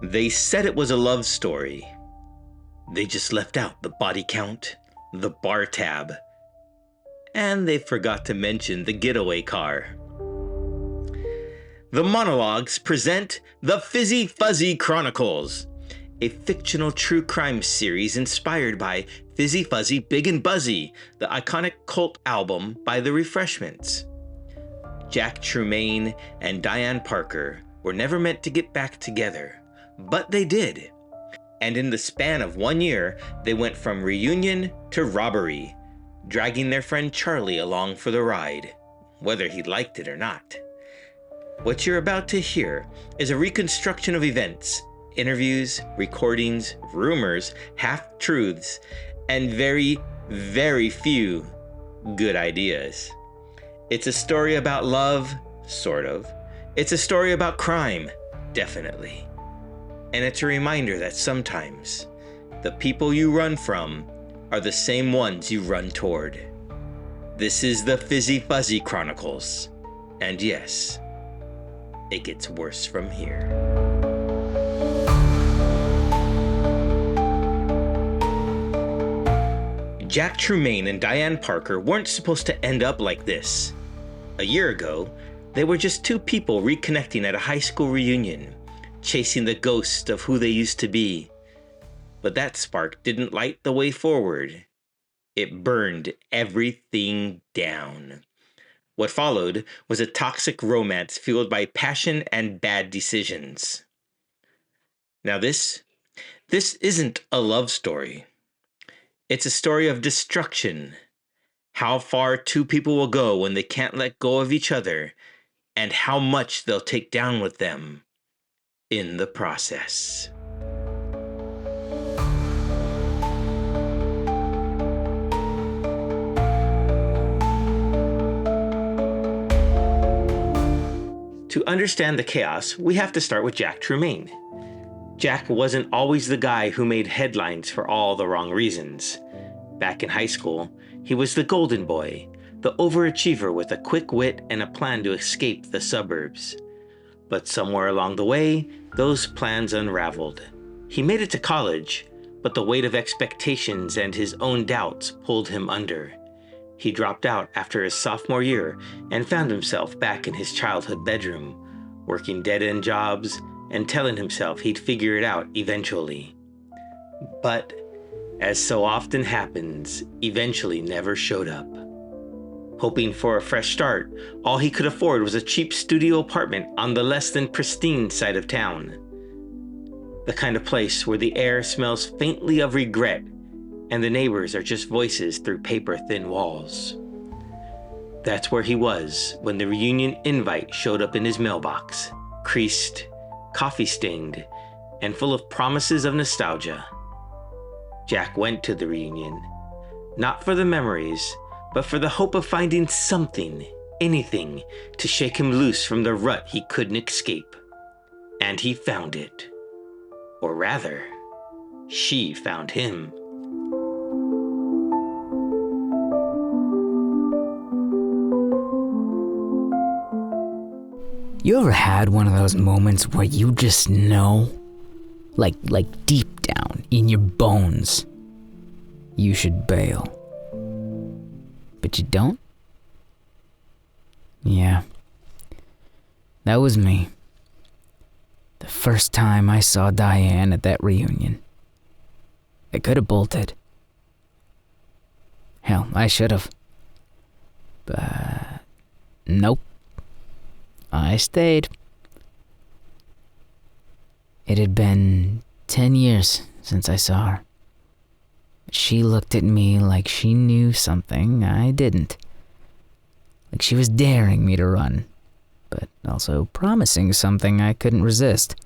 They said it was a love story. They just left out the body count, the bar tab, and they forgot to mention the getaway car. The monologues present the Fizzy Chronicles, a fictional true crime series inspired by Fizzy Fuzzy Big and Buzzy, the iconic cult album by The Refreshments. Jack Trumane and Diane Parker were never meant to get back together, but they did. And in the span of 1 year, they went from reunion to robbery, dragging their friend Charlie along for the ride, whether he liked it or not. What you're about to hear is a reconstruction of events, interviews, recordings, rumors, half-truths, and very, very few good ideas. It's a story about love, sort of. It's a story about crime, definitely. And it's a reminder that sometimes the people you run from are the same ones you run toward. This is the Fizzy Chronicles. And yes, it gets worse from here. Jack Trumane and Diane Parker weren't supposed to end up like this. A year ago, they were just two people reconnecting at a high school reunion, chasing the ghost of who they used to be. But that spark didn't light the way forward. It burned everything down. What followed was a toxic romance fueled by passion and bad decisions. Now this isn't a love story. It's a story of destruction. How far two people will go when they can't let go of each other, and how much they'll take down with them in the process. To understand the chaos, we have to start with Jack Trumane. Jack wasn't always the guy who made headlines for all the wrong reasons. Back in high school, he was the golden boy, the overachiever with a quick wit and a plan to escape the suburbs. But somewhere along the way, those plans unraveled. He made it to college, but the weight of expectations and his own doubts pulled him under. He dropped out after his sophomore year and found himself back in his childhood bedroom, working dead-end jobs and telling himself he'd figure it out eventually. But, as so often happens, eventually never showed up. Hoping for a fresh start, all he could afford was a cheap studio apartment on the less than pristine side of town. The kind of place where the air smells faintly of regret and the neighbors are just voices through paper-thin walls. That's where he was when the reunion invite showed up in his mailbox, creased, coffee-stained, and full of promises of nostalgia. Jack went to the reunion, not for the memories, but for the hope of finding something, anything, to shake him loose from the rut he couldn't escape. And he found it. Or rather, she found him. You ever had one of those moments where you just know, like deep down in your bones, you should bail, but you don't? Yeah, that was me. The first time I saw Diane at that reunion. I could have bolted. Hell, I should have. But nope. I stayed. It had been 10 years since I saw her. She looked at me like she knew something I didn't. Like she was daring me to run, but also promising something I couldn't resist.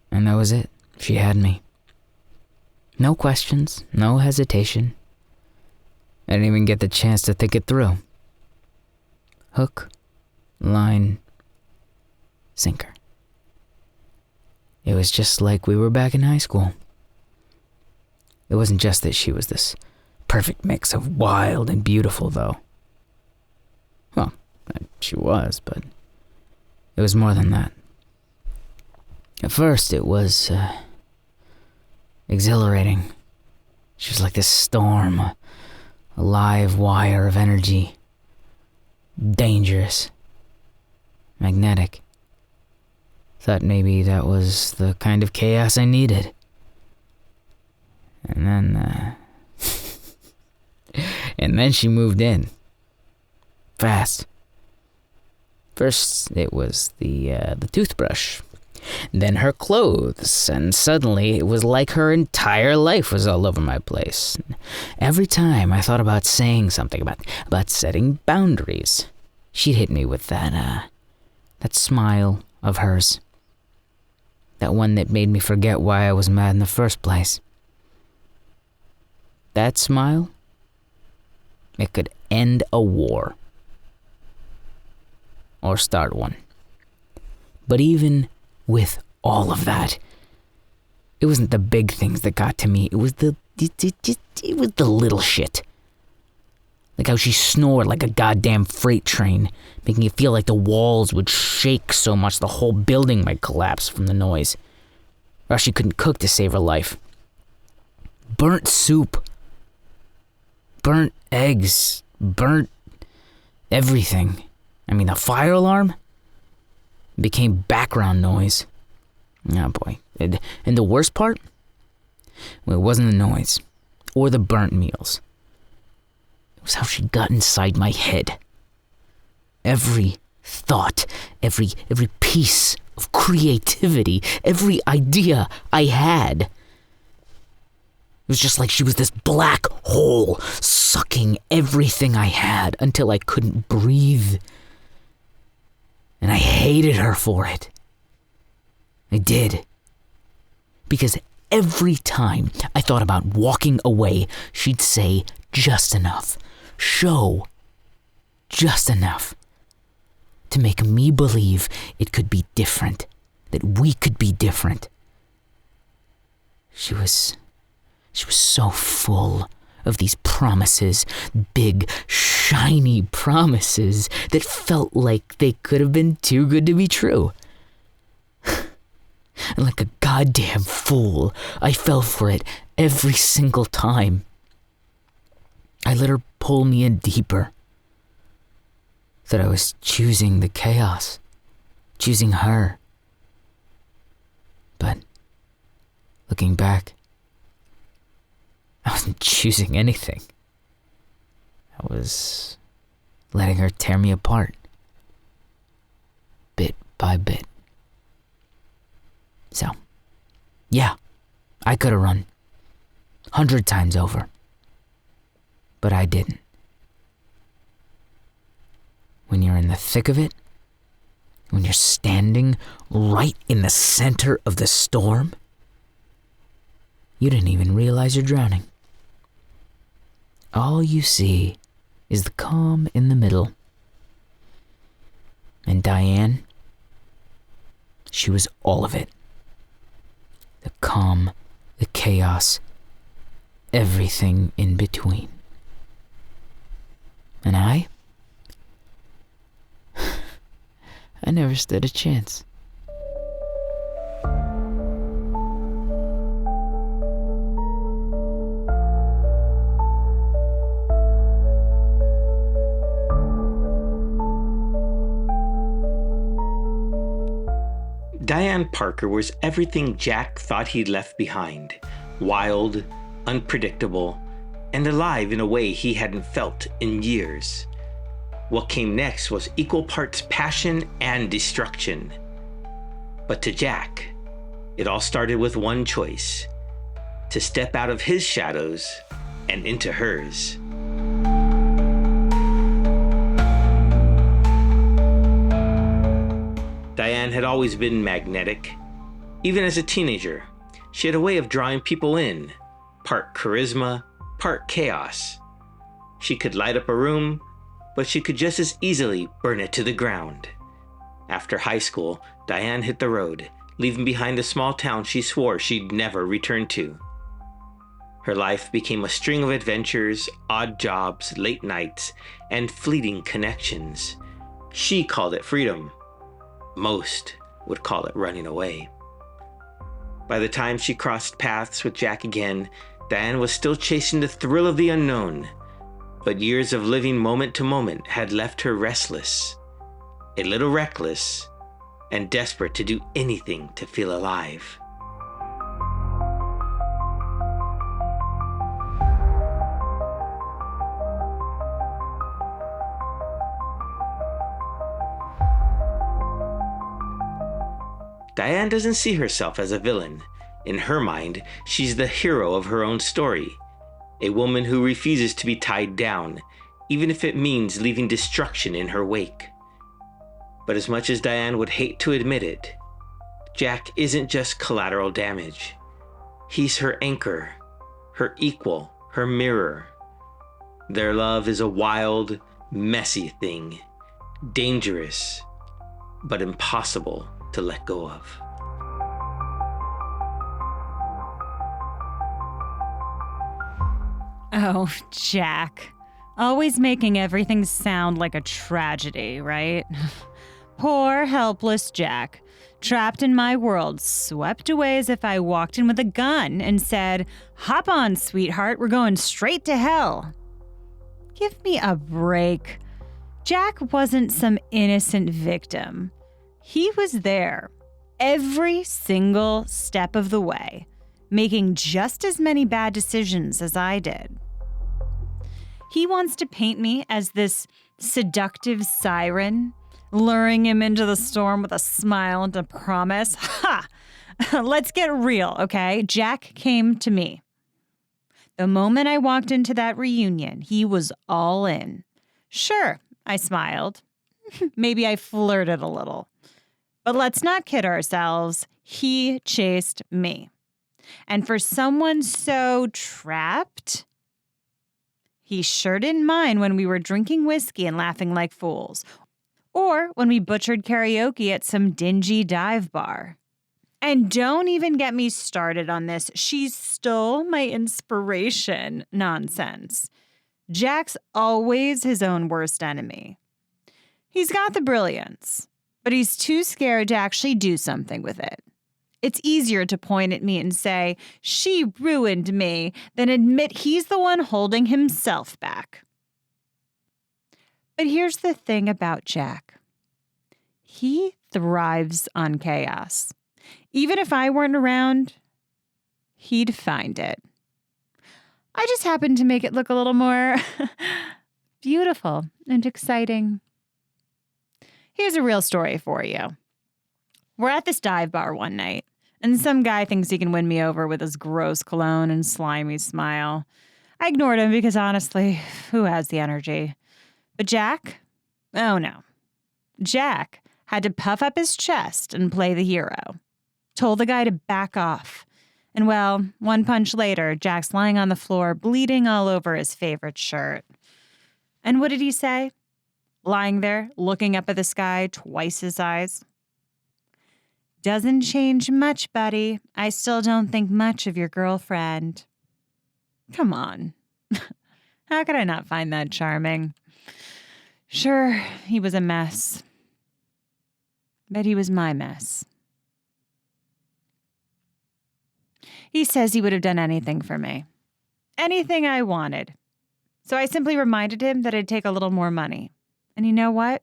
And that was it. She had me. No questions, no hesitation. I didn't even get the chance to think it through. Hook, line, sinker. It was just like we were back in high school. It wasn't just that she was this perfect mix of wild and beautiful, though. Well, she was, but it was more than that. At first, it was exhilarating. She was like this storm, a live wire of energy. Dangerous. Magnetic. Thought maybe that was the kind of chaos I needed. And then, and then she moved in. Fast. First, it was the toothbrush. Then her clothes, and suddenly it was like her entire life was all over my place. Every time I thought about saying something, about setting boundaries, she'd hit me with that smile of hers. That one that made me forget why I was mad in the first place. That smile, it could end a war. Or start one. But even with all of that, it wasn't the big things that got to me. It was the little shit. Like how she snored like a goddamn freight train, making it feel like the walls would shake so much the whole building might collapse from the noise. Or else she couldn't cook to save her life. Burnt soup. Burnt eggs. Burnt everything. I mean, the fire alarm became background noise. Oh boy. And the worst part? Well, it wasn't the noise or the burnt meals. It was how she got inside my head. Every thought, every piece of creativity, every idea I had. It was just like she was this black hole sucking everything I had until I couldn't breathe. And I hated her for it. I did. Because every time I thought about walking away, she'd say just enough. Show just enough. To make me believe it could be different. That we could be different. She was so full of these promises, big, shiny promises that felt like they could have been too good to be true. And like a goddamn fool, I fell for it every single time. I let her pull me in deeper. That I was choosing the chaos, choosing her. But looking back, I wasn't choosing anything. I was letting her tear me apart. Bit by bit. So, yeah, I could have run 100 times over. But I didn't. When you're in the thick of it, when you're standing right in the center of the storm, you didn't even realize you're drowning. All you see is the calm in the middle. And Diane, she was all of it. The calm, the chaos, everything in between. And I never stood a chance. Diane Parker was everything Jack thought he'd left behind. Wild, unpredictable, and alive in a way he hadn't felt in years. What came next was equal parts passion and destruction. But to Jack, it all started with one choice: to step out of his shadows and into hers. Diane had always been magnetic. Even as a teenager, she had a way of drawing people in, part charisma, part chaos. She could light up a room, but she could just as easily burn it to the ground. After high school, Diane hit the road, leaving behind a small town she swore she'd never return to. Her life became a string of adventures, odd jobs, late nights, and fleeting connections. She called it freedom. Most would call it running away. By the time she crossed paths with Jack again, Diane was still chasing the thrill of the unknown, but years of living moment to moment had left her restless, a little reckless, and desperate to do anything to feel alive. Diane doesn't see herself as a villain. In her mind, she's the hero of her own story, a woman who refuses to be tied down, even if it means leaving destruction in her wake. But as much as Diane would hate to admit it, Jack isn't just collateral damage. He's her anchor, her equal, her mirror. Their love is a wild, messy thing, dangerous, but impossible to let go of. Oh, Jack. Always making everything sound like a tragedy, right? Poor, helpless Jack. Trapped in my world, swept away as if I walked in with a gun and said, "Hop on, sweetheart, we're going straight to hell." Give me a break. Jack wasn't some innocent victim. He was there, every single step of the way, making just as many bad decisions as I did. He wants to paint me as this seductive siren, luring him into the storm with a smile and a promise. Ha! Let's get real, okay? Jack came to me. The moment I walked into that reunion, he was all in. Sure, I smiled. Maybe I flirted a little. But let's not kid ourselves. He chased me. And for someone so trapped, he sure didn't mind when we were drinking whiskey and laughing like fools, or when we butchered karaoke at some dingy dive bar. And don't even get me started on this "she stole my inspiration" nonsense. Jack's always his own worst enemy. He's got the brilliance, but he's too scared to actually do something with it. It's easier to point at me and say, "She ruined me," than admit he's the one holding himself back. But here's the thing about Jack. He thrives on chaos. Even if I weren't around, he'd find it. I just happen to make it look a little more beautiful and exciting. Here's a real story for you. We're at this dive bar one night, and some guy thinks he can win me over with his gross cologne and slimy smile. I ignored him because honestly, who has the energy? But Jack? Oh no. Jack had to puff up his chest and play the hero. Told the guy to back off. And well, one punch later, Jack's lying on the floor, bleeding all over his favorite shirt. And what did he say? Lying there, looking up at the sky, twice his size. "Doesn't change much, buddy. I still don't think much of your girlfriend." Come on. How could I not find that charming? Sure, he was a mess. But he was my mess. He says he would have done anything for me. Anything I wanted. So I simply reminded him that it'd take a little more money. And you know what?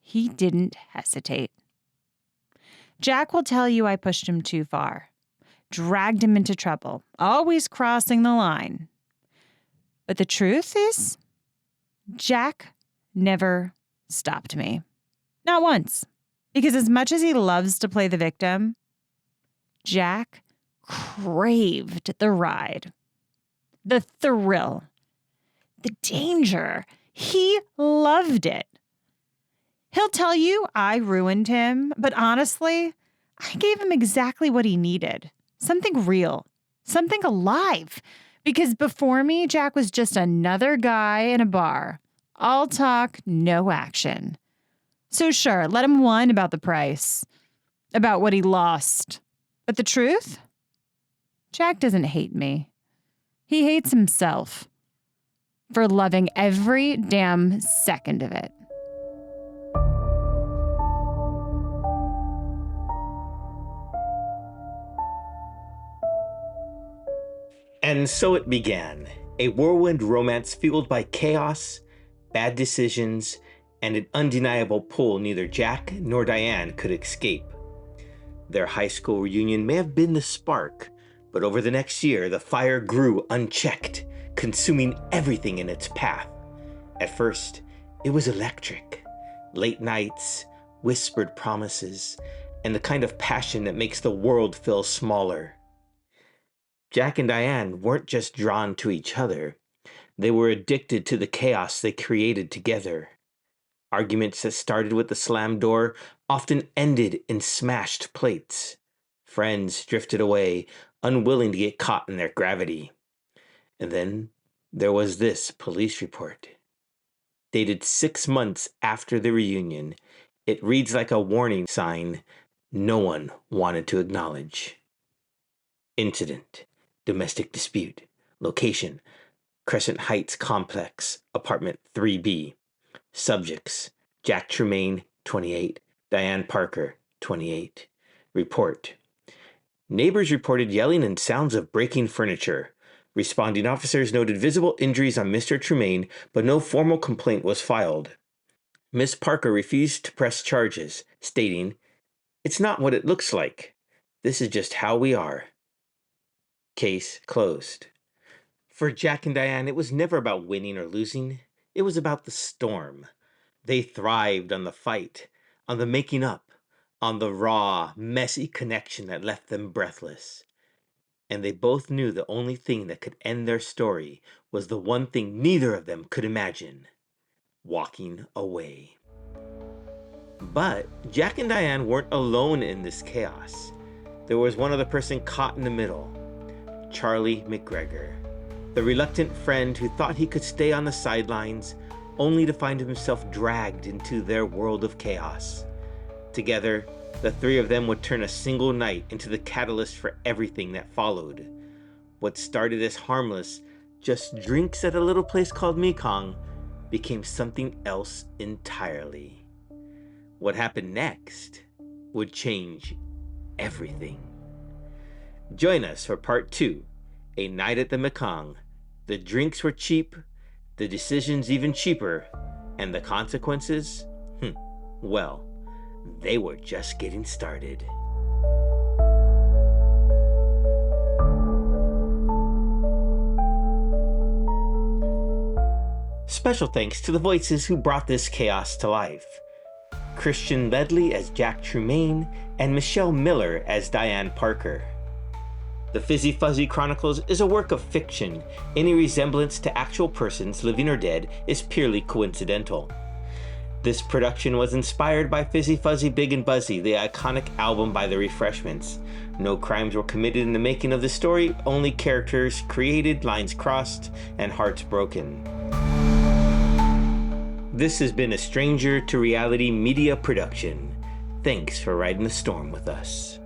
He didn't hesitate. Jack will tell you I pushed him too far. Dragged him into trouble. Always crossing the line. But the truth is, Jack never stopped me. Not once. Because as much as he loves to play the victim, Jack craved the ride. The thrill. The danger. He loved it. He'll tell you I ruined him, but honestly, I gave him exactly what he needed. Something real. Something alive. Because before me, Jack was just another guy in a bar. All talk, no action. So sure, let him whine about the price. About what he lost. But the truth? Jack doesn't hate me. He hates himself. For loving every damn second of it. And so it began, a whirlwind romance fueled by chaos, bad decisions, and an undeniable pull neither Jack nor Diane could escape. Their high school reunion may have been the spark, but over the next year, the fire grew unchecked, consuming everything in its path. At first, it was electric. Late nights, whispered promises, and the kind of passion that makes the world feel smaller. Jack and Diane weren't just drawn to each other. They were addicted to the chaos they created together. Arguments that started with the slammed door often ended in smashed plates. Friends drifted away, unwilling to get caught in their gravity. And then there was this police report. Dated 6 months after the reunion, it reads like a warning sign no one wanted to acknowledge. Incident: domestic dispute. Location: Crescent Heights Complex, apartment 3B. Subjects: Jack Trumane, 28, Diane Parker, 28. Report: neighbors reported yelling and sounds of breaking furniture. Responding officers noted visible injuries on Mr. Trumane, but no formal complaint was filed. Miss Parker refused to press charges, stating, "It's not what it looks like. This is just how we are." Case closed. For Jack and Diane, it was never about winning or losing. It was about the storm. They thrived on the fight, on the making up, on the raw, messy connection that left them breathless. And they both knew the only thing that could end their story was the one thing neither of them could imagine: walking away. But Jack and Diane weren't alone in this chaos. There was one other person caught in the middle: Charlie McGregor, the reluctant friend who thought he could stay on the sidelines, only to find himself dragged into their world of chaos. Together, the three of them would turn a single night into the catalyst for everything that followed. What started as harmless, just drinks at a little place called Mekong, became something else entirely. What happened next would change everything. Join us for part 2, A Night at the Mekong. The drinks were cheap, the decisions even cheaper, and the consequences? Well, they were just getting started. Special thanks to the voices who brought this chaos to life: Christian Ledley as Jack Trumane and Michelle Miller as Diane Parker. The Fizzy Fuzzy Chronicles is a work of fiction. Any resemblance to actual persons, living or dead, is purely coincidental. This production was inspired by Fizzy Fuzzy Big and Buzzy, the iconic album by The Refreshments. No crimes were committed in the making of the story, only characters created, lines crossed, and hearts broken. This has been a Stranger to Reality media production. Thanks for riding the storm with us.